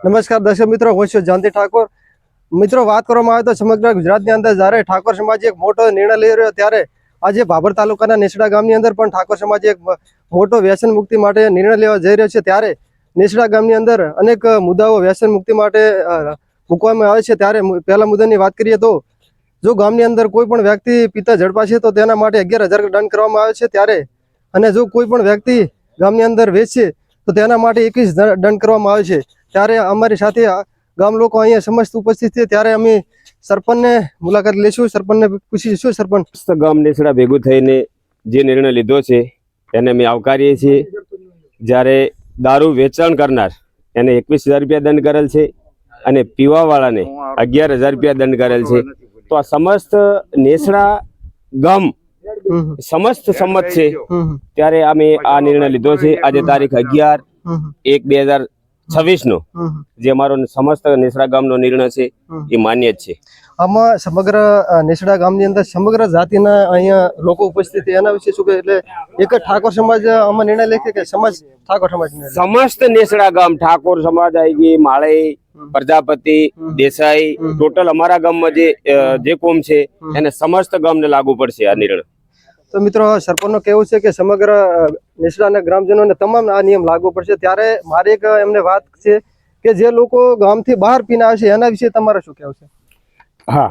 નમસ્કાર દર્શક મિત્રો, હું છું જયંતિ ઠાકોર. મિત્રો, વાત કરવામાં આવે તો સમગ્ર ગુજરાતની અંદર જ્યારે ઠાકોર સમાજ એક મોટો નિર્ણય લઈ રહ્યો ત્યારે આજે ભાભર તાલુકાના નેસડા ગામની અંદર પણ ઠાકોર સમાજ એક મોટો વ્યસન મુક્તિ માટે નિર્ણય લેવા જઈ રહ્યો છે. ત્યારે નેસડા ગામની અંદર અનેક મુદ્દાઓ વ્યસન મુક્તિ માટે મૂકવામાં આવે છે. ત્યારે પહેલા મુદ્દાની વાત કરીએ તો જો ગામની અંદર કોઈ પણ વ્યક્તિ પિતા ઝડપાશે તો તેના માટે 11,000 દંડ કરવામાં આવે છે. ત્યારે અને જો કોઈ પણ વ્યક્તિ ગામની અંદર વેચશે તો તેના માટે 21 દંડ કરવામાં આવે છે. ત્યારે અમારી સાથે ગામ લોકો અહીંયા સમસ્ત ઉપસ્થિત છે. ત્યારે અમે સરપંચને મુલાકાત લઈશું, સરપંચને પૂછીશું. સરપંચ, ગામ નેસડા ભેગું થઈને જે નિર્ણય લીધો છે એને અમે આવકારીએ છીએ. જ્યારે દારૂ વેચાણ કરનાર એને 21,000 રૂપિયા દંડ કરેલ છે અને પીવાવાળાને 11,000 રૂપિયા દંડ કરેલ છે. તો આ સમસ્ત નેસડા ગામ સમસ્ત સંમત છે. ત્યારે અમે આ નિર્ણય લીધો છે. આજે તારીખ 11/1/2026 નો જે અમારો સમસ્ત નેસડા ગામનો નિર્ણય છે એ માન્ય જ છે. આમાં સમગ્ર નેસડા ગામની અંદર સમગ્ર જાતિના અહીંયા લોકો ઉપસ્થિત છે. એના વિશે શું કહે? એટલે એક જ ઠાકોર સમાજ આમાં નિર્ણય લે છે કે સમાજ ઠાકોર સમાજ? સમસ્ત નેસડા ગામ ઠાકોર સમાજ આવી ગઈ, માળી, પ્રજાપતિ, દેસાઈ, ટોટલ અમારા ગામમાં જે કોમ છે એને સમસ્ત ગામને લાગુ પડશે આ નિર્ણય. તો મિત્રો, સરપંચનું કહેવું છે કે સમગ્ર નેસડાના ગ્રામજનોને તમામ આ નિયમ લાગુ પડશે. ત્યારે મારી એક એમને વાત છે કે જે લોકો ગામથી બહાર પીને આવશે એના વિશે તમારે શું કહેવું છે? હા,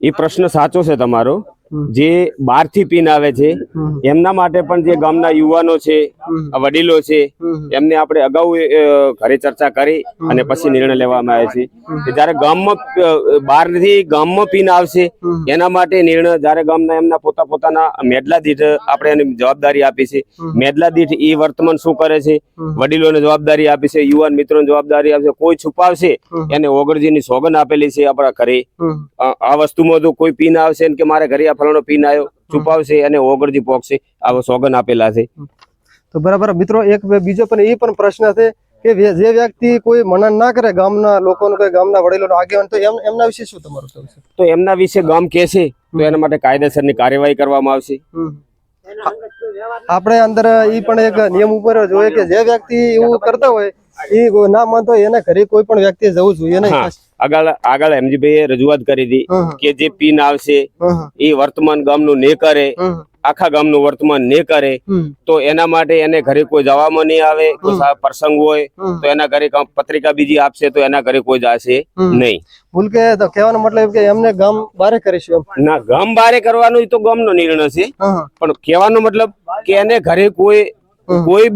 એ પ્રશ્ન સાચો છે તમારો. જે બહારથી પીને આવે છે એમના માટે પણ જે ગામના યુવાનો છે, વડીલો છે, એમને આપણે અગાઉ ઘરે ચર્ચા કરી અને પછી નિર્ણય લેવામાં આવે છે કે જયારે ગામમાં બહારથી ગામમાં પીને આવશે એના માટે નિર્ણય જયારે ગામના એમના પોતાના મેડલા દીઠ આપણે એની જવાબદારી આપી છે. મેડલા દીઠ એ વર્તમાન શું કરે છે, વડીલોને જવાબદારી આપી છે, યુવાન મિત્રોને જવાબદારી આપી છે. કોઈ છુપાવશે એને ઓગળજીની સોગંદ આપેલી છે આપણા ઘરે. આ વસ્તુમાં જો કોઈ પીને આવશે કે મારે ઘરે ફલાણો પીને આવ્યો, છુપાવશે અને ઓગળજી પોકશે, આવો સોગન આપેલા છે. તો બરાબર મિત્રો, એક બીજો પણ એ પણ પ્રશ્ન છે કે જે વ્યક્તિ કોઈ મનન ના કરે ગામના લોકોનું, કોઈ ગામના વડીલોનો આગેવાન, તો એમના વિશે શું તમારું કહેવું છે? તો એમના વિશે ગામ કહેશે તો એના માટે કાયદેસરની કાર્યવાહી કરવામાં આવશે. આપણે અંદર એ પણ એક નિયમ ઉપર જોઈએ કે જે વ્યક્તિ એવું કરતા હોય એ ના માનતો હોય એને ઘરે કોઈ પણ વ્યક્તિ જવું જોઈએ નહીં. આગળ એમજીભાઈએ રજૂઆત કરી હતી કે જે પીન આવશે એ વર્તમાન ગામનું ને કરે, આખા ગામનું વર્તમાન ને કરે તો એના માટે એને ઘરે કોઈ જવામાં નહીં આવે. કોઈ પ્રસંગ હોય તો એના ઘરે પત્રિકા બીજી આપશે તો એના ઘરે કોઈ જશે નહીં. ભૂલ કે તો કહેવાનો મતલબ કે એમને ગામ બારે કરીશું ના, ગામ બારે કરવાનું તો ગામનો નિર્ણય છે, પણ કહેવાનો મતલબ કે એને ઘરે કોઈ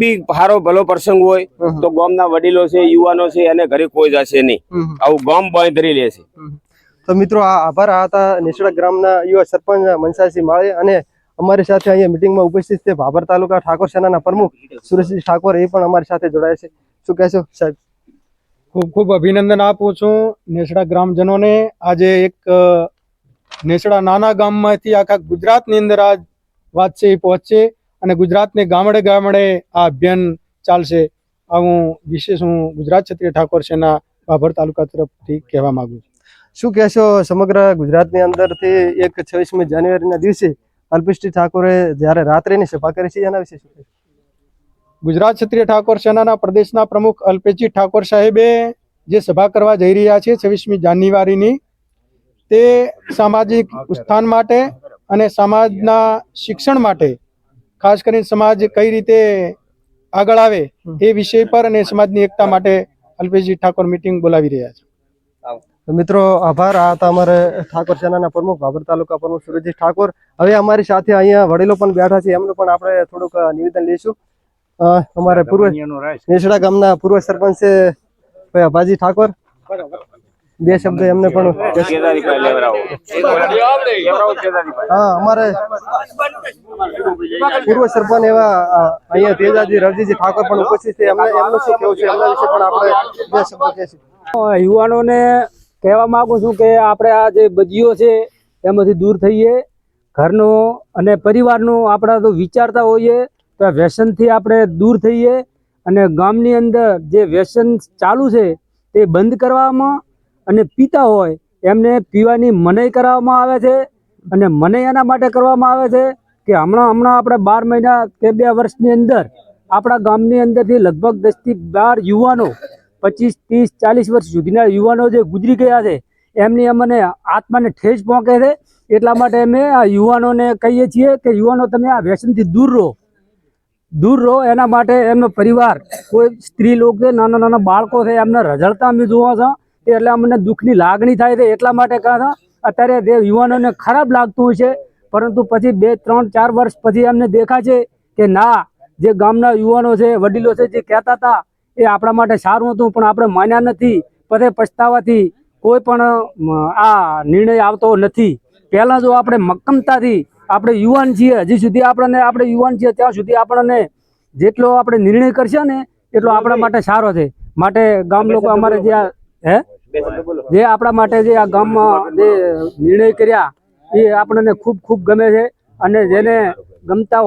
બી સારો ભલો પ્રસંગ હોય તો ગામના વડીલો છે, યુવાનો છે, એને ઘરે કોઈ જશે નહીં. આવું ગામ બાંધરી લેશે. તો મિત્રો, આ આભાર. આ હતા નેસડા ગ્રામના યુવા સરપંચ મનસાસિંહ માળી અને અમારી સાથે અહીંયા મિટિંગમાં ઉપસ્થિત છે ભાભર તાલુકા ઠાકોર સેનાના પ્રમુખ સુરેશજી ઠાકોર, એ પણ અમારી સાથે જોડાયા છે. શું કહેશો સાહેબ? ખૂબ ખૂબ અભિનંદન આપું છું નેસડા ગ્રામજનોને. આજે એક નેસડા નાના ગામમાંથી આખા ગુજરાતની અંદર આ વાત છે એ પહોંચશે અને ગુજરાતને ગામડે ગામડે આ અભિયાન ચાલશે. આ વિશેષ હું ગુજરાત ક્ષત્રિય ઠાકોર સેના ભાભર તાલુકા તરફથી કહેવા માંગુ છું. શું કહેશો? સમગ્ર ગુજરાતની અંદરથી એક 26મી જાન્યુઆરીના દિવસે અલ્પેશજી ઠાકોરે જ્યારે રાત્રિની સભા કરી છે એના વિશે શું કહેશો? ગુજરાત ક્ષત્રિય ઠાકોર સેનાના પ્રદેશના પ્રમુખ અલ્પેશજી ઠાકોર સાહેબે જે સભા કરવા જઈ રહ્યા છે 26મી જાન્યુઆરીની, તે સામાજિક ઉત્થાન માટે અને સમાજના શિક્ષણ માટે, ખાસ કરીને સમાજ કઈ રીતે આગળ આવે એ વિષય પર અને સમાજની એકતા માટે અલ્પેશજી ઠાકોર મીટિંગ બોલાવી રહ્યા છે. મિત્રો, આભાર. આ હતા અમારે ઠાકોર સેનાના પ્રમુખ ભાભર તાલુકા પ્રમુખ સુરેશજી ઠાકોર. હવે અમારી સાથે અહીંયા વડીલો પણ બેઠા છે, એમનું પણ આપણે થોડુંક નિવેદન લઈશું. અમારે પૂર્વ નેસડા ગામના પૂર્વ સરપંચ છે ભાઈ અભાજી ઠાકોર, બે શબ્દ એમને પણ. હા, અમારે પૂર્વ સરપંચ એવા અહીંયા તેજાજી રવજીજી ઠાકોર પણ ઉપસ્થિત છે. એમનું શું કેવું છે એમના વિશે પણ આપણે બે શબ્દ કહીશું. યુવાનોને કહેવા માંગુ છું કે આપણે આ જે બજીઓ છે એમાંથી દૂર થઈએ, ઘરનો અને પરિવારનો આપણા તો વિચારતા હોઈએ તો આ વ્યસનથી આપણે દૂર થઈએ અને ગામની અંદર જે વ્યસન ચાલુ છે તે બંધ કરવામાં અને પીતા હોય એમને પીવાની મનાઈ કરવામાં આવે છે. અને મનાઈ એના માટે કરવામાં આવે છે કે હમણાં આપણે 12 મહિના કે 2 વર્ષની અંદર આપણા ગામની અંદરથી લગભગ 10 થી 12 યુવાનો 25, 30, 40 વર્ષ સુધીના યુવાનો જે ગુજરી ગયા છે એમની અમને આત્માને ઠેસ પહોંચે છે. એટલા માટે અમે આ યુવાનોને કહીએ છીએ કે યુવાનો તમે આ વ્યસનથી દૂર રહો. એના માટે એમનો પરિવાર, કોઈ સ્ત્રી લોકો છે, નાના નાના બાળકો છે, એમને રઝળતા અમે જોવા છે એટલે અમને દુઃખની લાગણી થાય છે. એટલા માટે કહા અત્યારે જે યુવાનોને ખરાબ લાગતું હોય છે, પરંતુ પછી 2, 3, 4 વર્ષ પછી એમને દેખાય છે કે ના, જે ગામના યુવાનો છે, વડીલો છે, જે કહેતા હતા એ આપણા માટે સારું હતું પણ આપણે માન્યા નથી. પછી પછતાવાથી કોઈ પણ આ નિર્ણય આવતો નથી. પહેલાં જો આપણે મક્કમતાથી, આપણે યુવાન છીએ, હજી સુધી આપણે યુવાન છીએ ત્યાં સુધી આપણને જેટલો આપણે નિર્ણય કરશે ને એટલો આપણા માટે સારો છે. માટે ગામ લોકો અમારે જે આપણા માટે જે આ ગામમાં જે નિર્ણય કર્યા એ આપણને ખૂબ ખૂબ ગમે છે. અને જેને ગમતા હોય